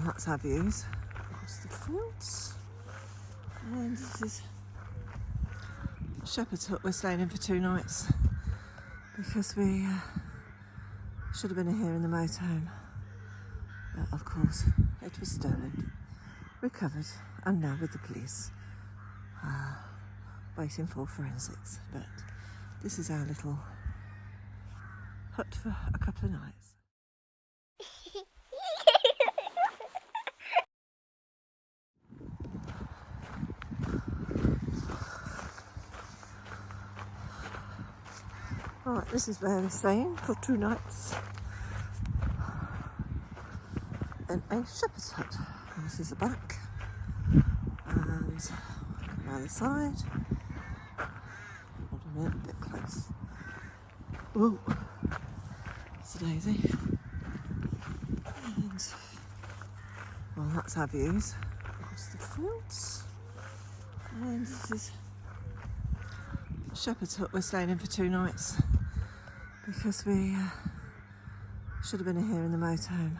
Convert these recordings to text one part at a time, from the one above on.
that's our views across the fields. And this is Shepherd's Hut. We're staying in for 2 nights because we should have been here in the motorhome. But of course, it was stolen, recovered, and now with the police, waiting for forensics. But this is our little hut for a couple of nights. Alright, this is where we're staying for 2 nights in a shepherd's hut. And this is the back, and the other side. Hold on a minute, a bit close. Whoa, it's a daisy. And well, that's our views across the fields. And this is Shepherd's Hut. We're staying in for 2 nights because we should have been here in the motorhome.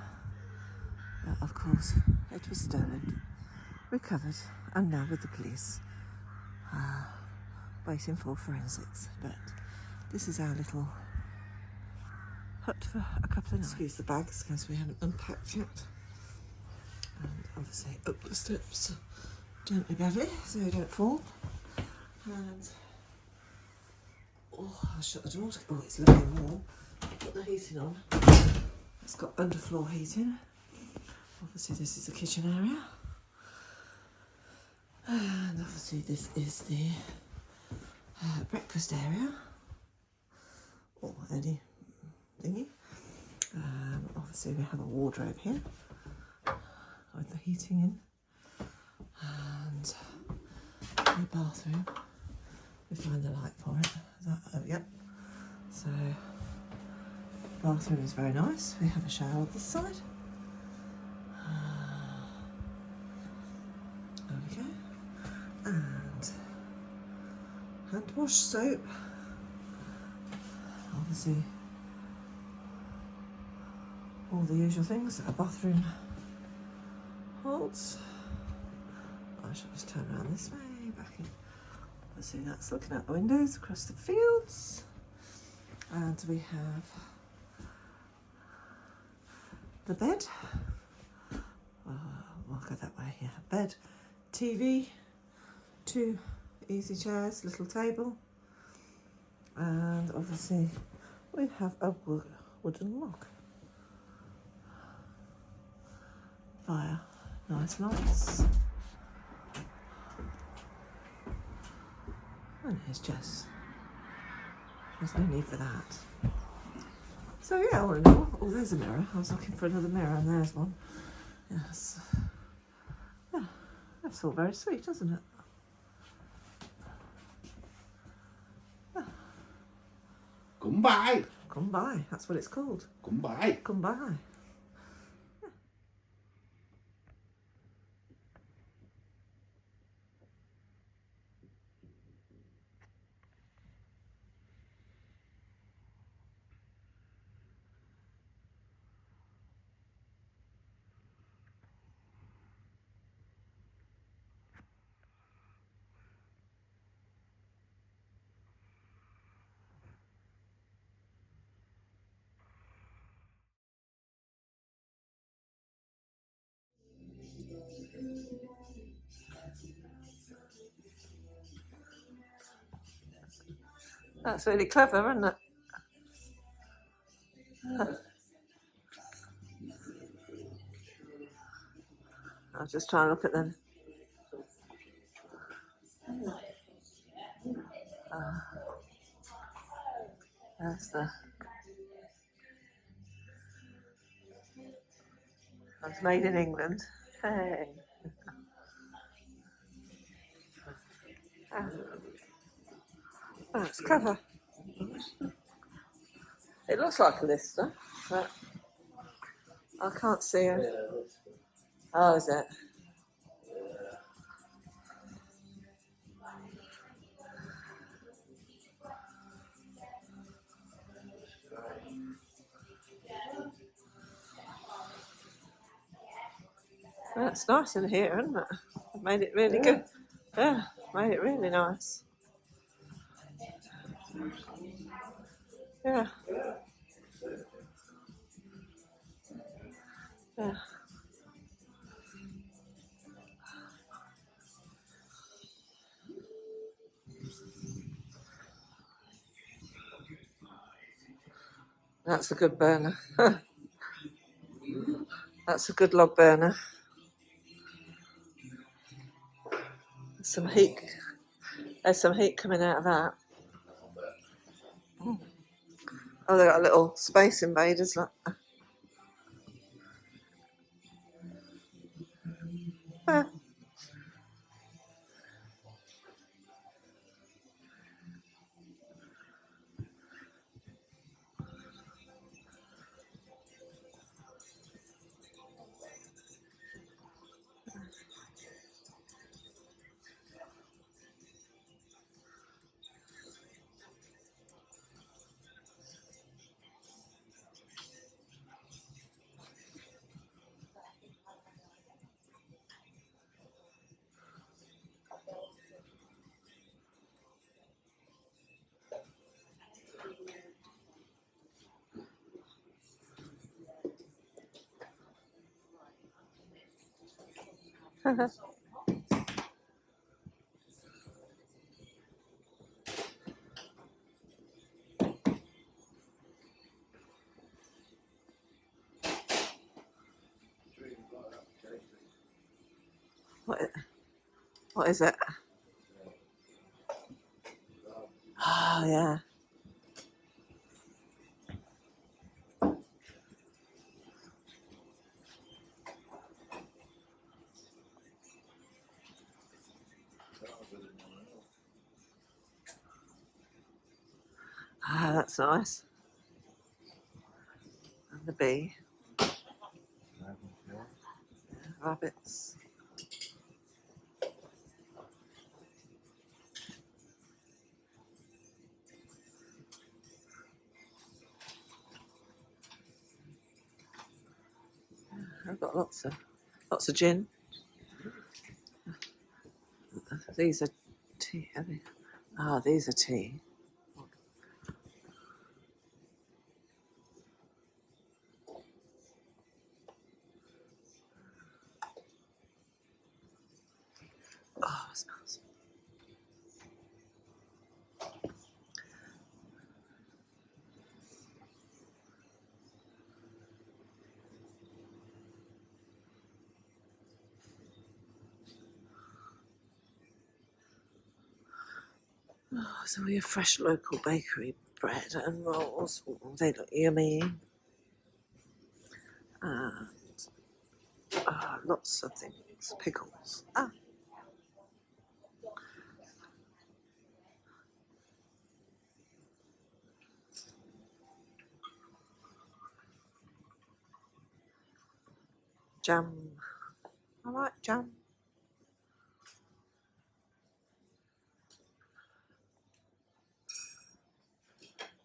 But of course, it was stolen, recovered, and now with the police, waiting for forensics. But this is our little hut for a couple of nights. Excuse the bags because we haven't unpacked yet. And obviously up the steps gently, Bevy, so you don't fall. And oh, I'll shut the door. Oh, it's lovely and warm. Put the heating on. It's got underfloor heating. Obviously this is the kitchen area. And obviously this is the breakfast area. Or any thingy. Obviously we have a wardrobe here with the heating in. And the bathroom. We find the light for it. Oh, yep. So, bathroom is very nice. We have a shower on this side. There we go. And hand wash, soap. Obviously, all the usual things that a bathroom holds. I shall just turn around this way, back in. Obviously that's looking out the windows across the fields. And we have the bed. We'll go that way, yeah. Bed, TV, 2 easy chairs, little table. And obviously we have a wooden log. Fire, nice lights. And here's Jess. There's no need for that. So yeah, all in all, oh, there's a mirror. I was looking for another mirror and there's one. Yes. Yeah, that's all very sweet, isn't it? Yeah. Come by. Come by, that's what it's called. Come by. Come by. That's really clever, isn't it? I'll just try and look at them. That's the... That's made in England. Hey. Oh, it's clever. It looks like a lister, but I can't see it. Oh, is it? That's nice in here, isn't it? I've made it really good. Yeah, made it really nice. Yeah. Yeah. That's a good burner. That's a good log burner. There's some heat. There's some heat coming out of that. Oh, they got a little Space Invaders. Look. Ah. What is it? Oh, yeah. Ah, that's nice. And the bee. Rabbits. I've got lots of gin. These are tea. Are they? Ah, these are tea. Oh, it smells. Oh, so we have fresh local bakery bread and rolls. Oh, they look yummy. And lots of things. Pickles. Ah. Jam. I like jam.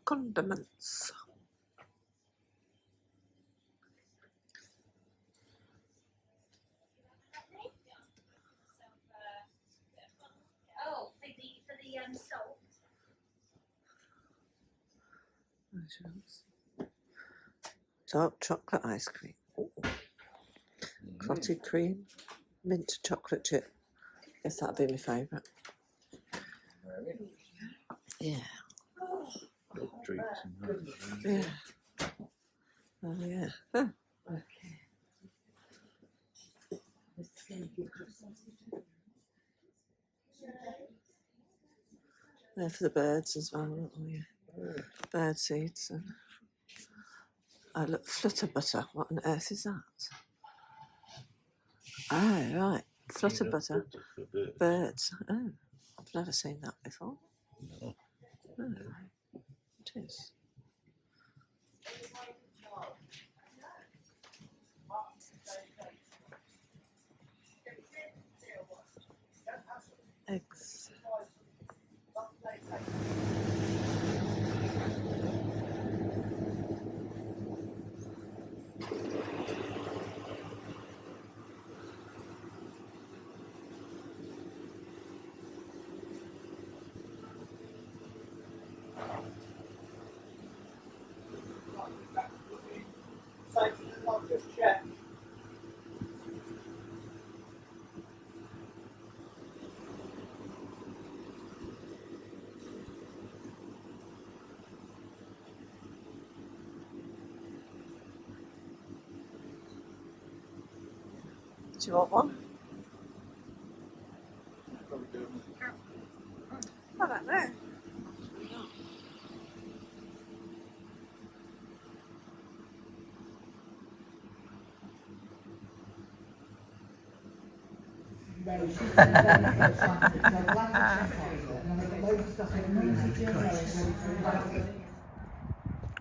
Condiments. Dark chocolate ice cream. Ooh. Clotted cream. Mint chocolate chip. Guess that'd be my favourite. Yeah. Yeah. Oh, yeah. Huh. Okay. They're for the birds as well. Oh, yeah. Bird seeds. And look, flutter butter. What on earth is that? Oh, right. Flutter butter. Birds. Oh, I've never seen that before. No. Oh, it is. Eggs. Do you want one? I don't know.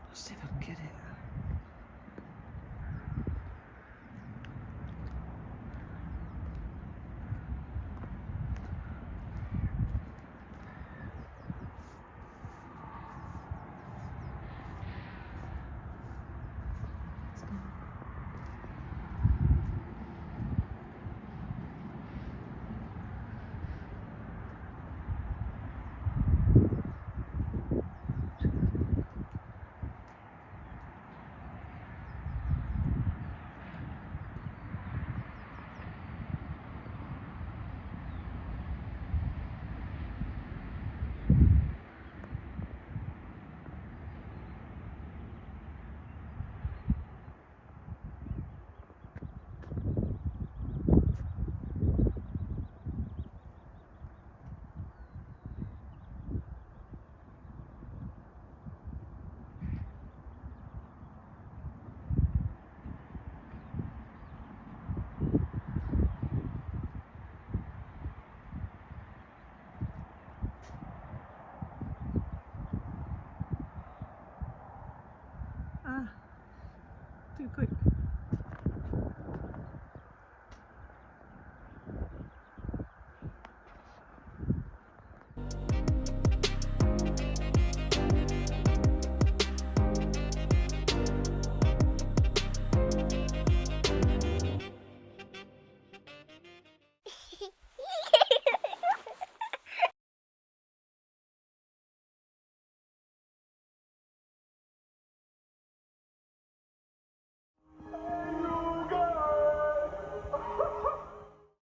Let's see if I can get it. Too quick.